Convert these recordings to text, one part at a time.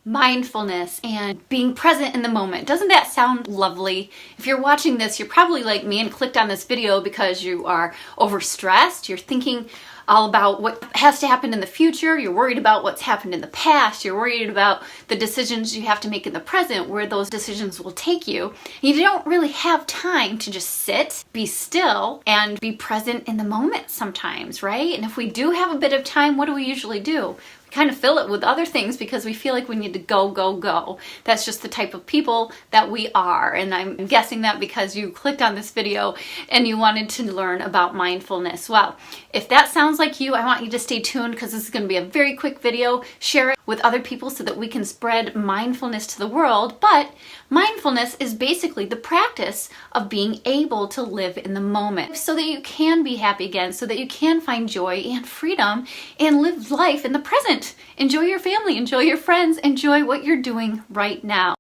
mindfulness and being present in the moment. Doesn't that sound lovely? If you're watching this, you're probably like me and clicked on this video because you are overstressed. You're thinking all about what has to happen in the future. You're worried about what's happened in the past. You're worried about the decisions you have to make in the present, where those decisions will take you. You don't really have time to just sit, be still, and be present in the moment sometimes, right? And if we do have a bit of time, what do we usually do? Kind of fill it with other things because we feel like we need to go, go, go. That's just the type of people that we are. And I'm guessing that because you clicked on this video and you wanted to learn about mindfulness. Well, if that sounds like you, I want you to stay tuned because this is going to be a very quick video. Share it with other people so that we can spread mindfulness to the world. But mindfulness is basically the practice of being able to live in the moment so that you can be happy again, so that you can find joy and freedom and live life in the present. Enjoy your family, enjoy your friends, enjoy what you're doing right now.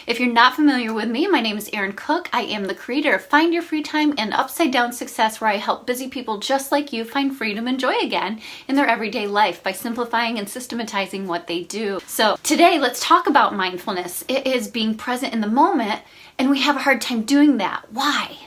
If you're not familiar with me, my name is Erin Cook. I am the creator of Find Your Free Time and Upside Down Success, where I help busy people just like you find freedom and joy again in their everyday life by simplifying and systematizing what they do. So today, let's talk about mindfulness. It is being present in the moment, and we have a hard time doing that. Why?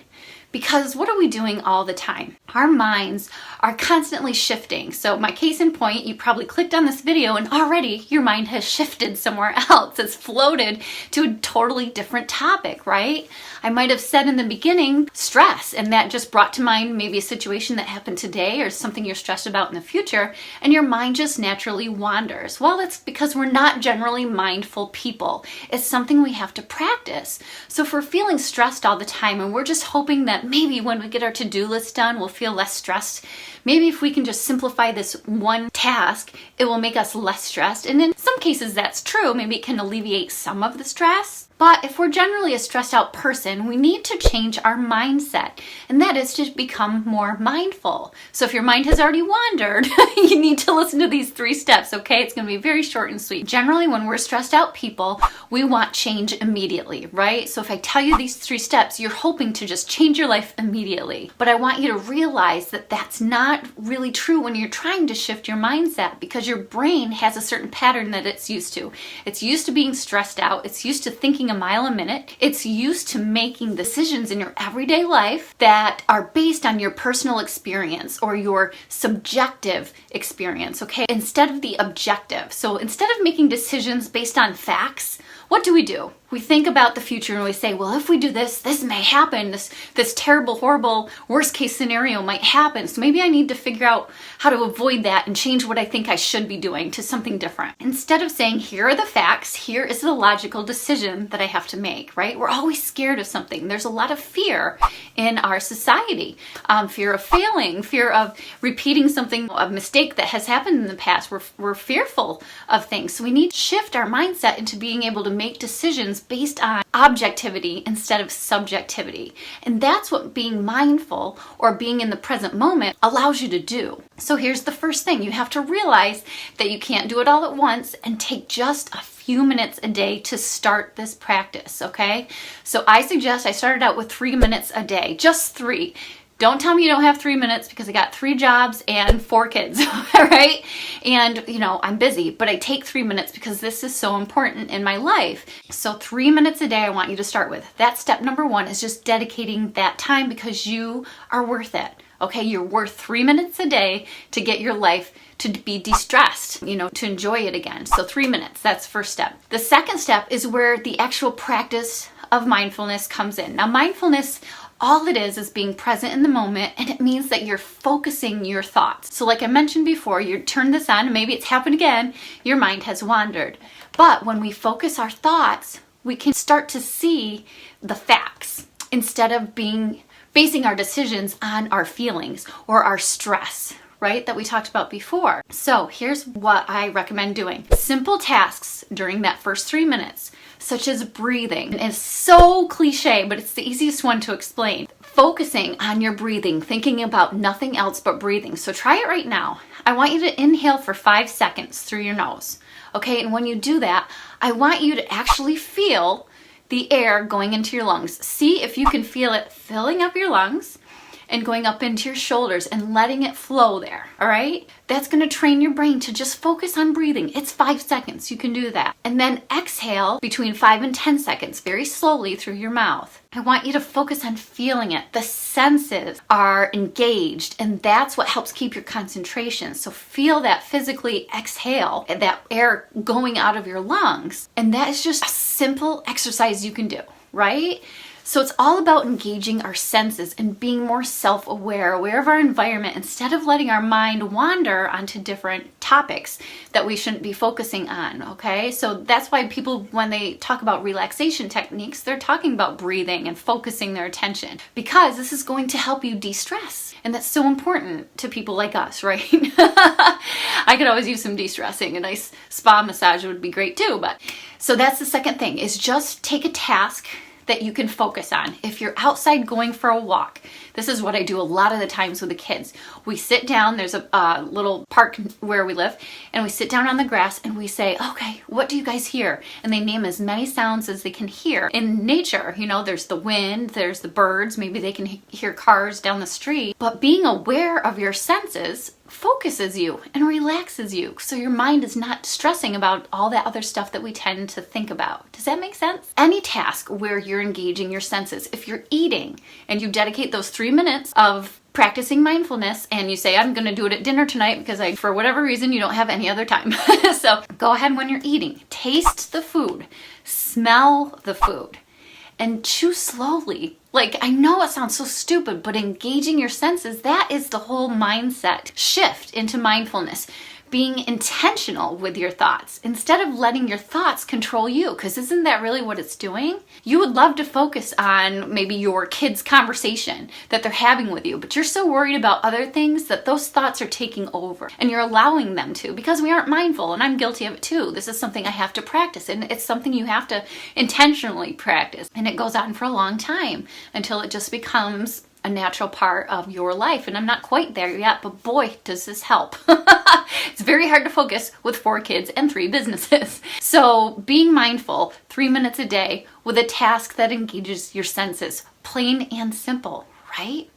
Because what are we doing all the time? Our minds are constantly shifting. So my case in point, you probably clicked on this video and already your mind has shifted somewhere else. It's floated to a totally different topic, right? I might have said in the beginning, stress, and that just brought to mind maybe a situation that happened today or something you're stressed about in the future, and your mind just naturally wanders. Well, it's because we're not generally mindful people. It's something we have to practice. So if we're feeling stressed all the time and we're just hoping that maybe when we get our to-do list done, we'll feel less stressed. Maybe if we can just simplify this one task, it will make us less stressed. And in some cases that's true. Maybe it can alleviate some of the stress. But if we're generally a stressed out person, we need to change our mindset, and that is to become more mindful. So if your mind has already wandered, you need to listen to these 3 steps, okay? It's going to be very short and sweet. Generally, when we're stressed out people, we want change immediately, right? So if I tell you these 3 steps, you're hoping to just change your life immediately. But I want you to realize that that's not really true when you're trying to shift your mindset, because your brain has a certain pattern that it's used to. It's used to being stressed out. It's used to thinking a mile a minute. It's used to making decisions in your everyday life that are based on your personal experience or your subjective experience, okay? Instead of the objective. So instead of making decisions based on facts, what do? We think about the future and we say, well, if we do this, this may happen. This terrible, horrible, worst case scenario might happen. So maybe I need to figure out how to avoid that and change what I think I should be doing to something different. Instead of saying, here are the facts, here is the logical decision that I have to make, right? We're always scared of something. There's a lot of fear in our society. Fear of failing, fear of repeating something, a mistake that has happened in the past. We're fearful of things. So we need to shift our mindset into being able to make decisions based on objectivity instead of subjectivity. And that's what being mindful or being in the present moment allows you to do. So here's the first thing. You have to realize that you can't do it all at once and take just a few minutes a day to start this practice, okay? So I suggest I started out with 3 minutes a day, just 3. Don't tell me you don't have 3 minutes, because I got 3 jobs and 4 kids, all right? And, I'm busy, but I take 3 minutes because this is so important in my life. So 3 minutes a day I want you to start with. That's step number 1, is just dedicating that time because you are worth it, okay? You're worth 3 minutes a day to get your life to be de-stressed, to enjoy it again. So 3 minutes, that's the first step. The second step is where the actual practice of mindfulness comes in. Now, mindfulness, all it is being present in the moment, and it means that you're focusing your thoughts. So like I mentioned before, you turn this on, and maybe it's happened again, your mind has wandered. But when we focus our thoughts, we can start to see the facts instead of basing our decisions on our feelings or our stress, right, that we talked about before. So here's what I recommend doing. Simple tasks during that first 3 minutes, such as breathing. It's so cliche, but it's the easiest one to explain. Focusing on your breathing, thinking about nothing else but breathing. So try it right now. I want you to inhale for 5 seconds through your nose. Okay, and when you do that, I want you to actually feel the air going into your lungs. See if you can feel it filling up your lungs. and going up into your shoulders and letting it flow there, all right? That's gonna train your brain to just focus on breathing. It's 5 seconds, you can do that. And then exhale between 5 and 10 seconds, very slowly through your mouth. I want you to focus on feeling it. The senses are engaged, and that's what helps keep your concentration. So feel that physically exhale, that air going out of your lungs. And that is just a simple exercise you can do, right? So it's all about engaging our senses and being more self-aware, aware of our environment, instead of letting our mind wander onto different topics that we shouldn't be focusing on, okay? So that's why people, when they talk about relaxation techniques, they're talking about breathing and focusing their attention, because this is going to help you de-stress. And that's so important to people like us, right? I could always use some de-stressing. A nice spa massage would be great too. But so that's the second thing, is just take a task that you can focus on. If you're outside going for a walk, this is what I do a lot of the times with the kids. We sit down, there's a little park where we live, and we sit down on the grass and we say, okay, what do you guys hear? And they name as many sounds as they can hear. In nature, you know, there's the wind, there's the birds, maybe they can hear cars down the street. But being aware of your senses focuses you and relaxes you, so your mind is not stressing about all that other stuff that we tend to think about. Does that make sense? Any task where you're engaging your senses, if you're eating and you dedicate those 3 minutes of practicing mindfulness and you say, I'm going to do it at dinner tonight because for whatever reason, you don't have any other time. So go ahead when you're eating, taste the food, smell the food, and chew slowly. Like, I know it sounds so stupid, but engaging your senses, that is the whole mindset shift into mindfulness. Being intentional with your thoughts instead of letting your thoughts control you, because isn't that really what it's doing? You would love to focus on maybe your kids' conversation that they're having with you, but you're so worried about other things that those thoughts are taking over, and you're allowing them to, because we aren't mindful, and I'm guilty of it too. This is something I have to practice, and it's something you have to intentionally practice, and it goes on for a long time until it just becomes a natural part of your life. And I'm not quite there yet, but boy, does this help. It's very hard to focus with 4 kids and 3 businesses. So being mindful 3 minutes a day with a task that engages your senses, plain and simple, right?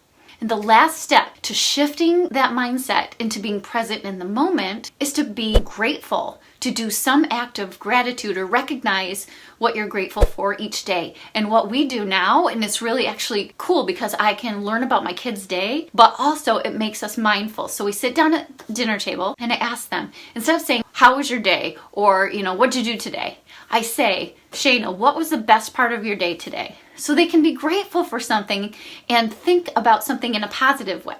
And the last step to shifting that mindset into being present in the moment is to be grateful, to do some act of gratitude or recognize what you're grateful for each day. And what we do now, and it's really actually cool because I can learn about my kids' day, but also it makes us mindful. So we sit down at dinner table and I ask them, instead of saying, how was your day? Or, what'd you do today? I say, Shayna, what was the best part of your day today? So they can be grateful for something and think about something in a positive way.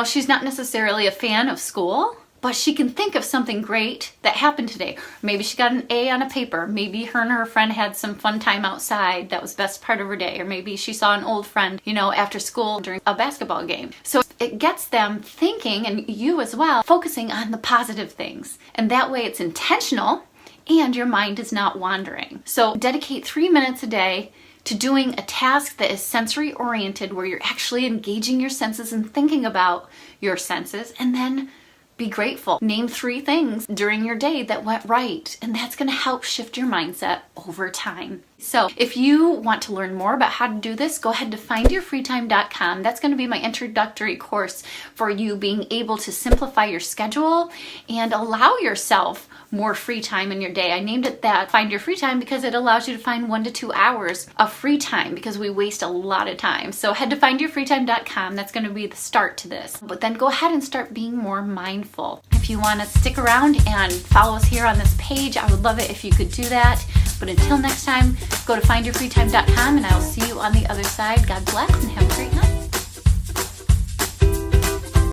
She's not necessarily a fan of school, but she can think of something great that happened today. Maybe she got an A on a paper. Maybe her and her friend had some fun time outside. That was the best part of her day. Or maybe she saw an old friend, after school during a basketball game. So it gets them thinking, and you as well, focusing on the positive things. And that way it's intentional and your mind is not wandering. So dedicate 3 minutes a day to doing a task that is sensory oriented, where you're actually engaging your senses and thinking about your senses, and then be grateful. Name 3 things during your day that went right, and that's going to help shift your mindset over time. So if you want to learn more about how to do this, go ahead to findyourfreetime.com. That's going to be my introductory course for you being able to simplify your schedule and allow yourself more free time in your day. I named it that, Find Your Free Time, because it allows you to find 1 to 2 hours of free time, because we waste a lot of time. So head to findyourfreetime.com. That's going to be the start to this. But then go ahead and start being more mindful. If you want to stick around and follow us here on this page, I would love it if you could do that. But until next time, go to findyourfreetime.com and I will see you on the other side. God bless and have a great night.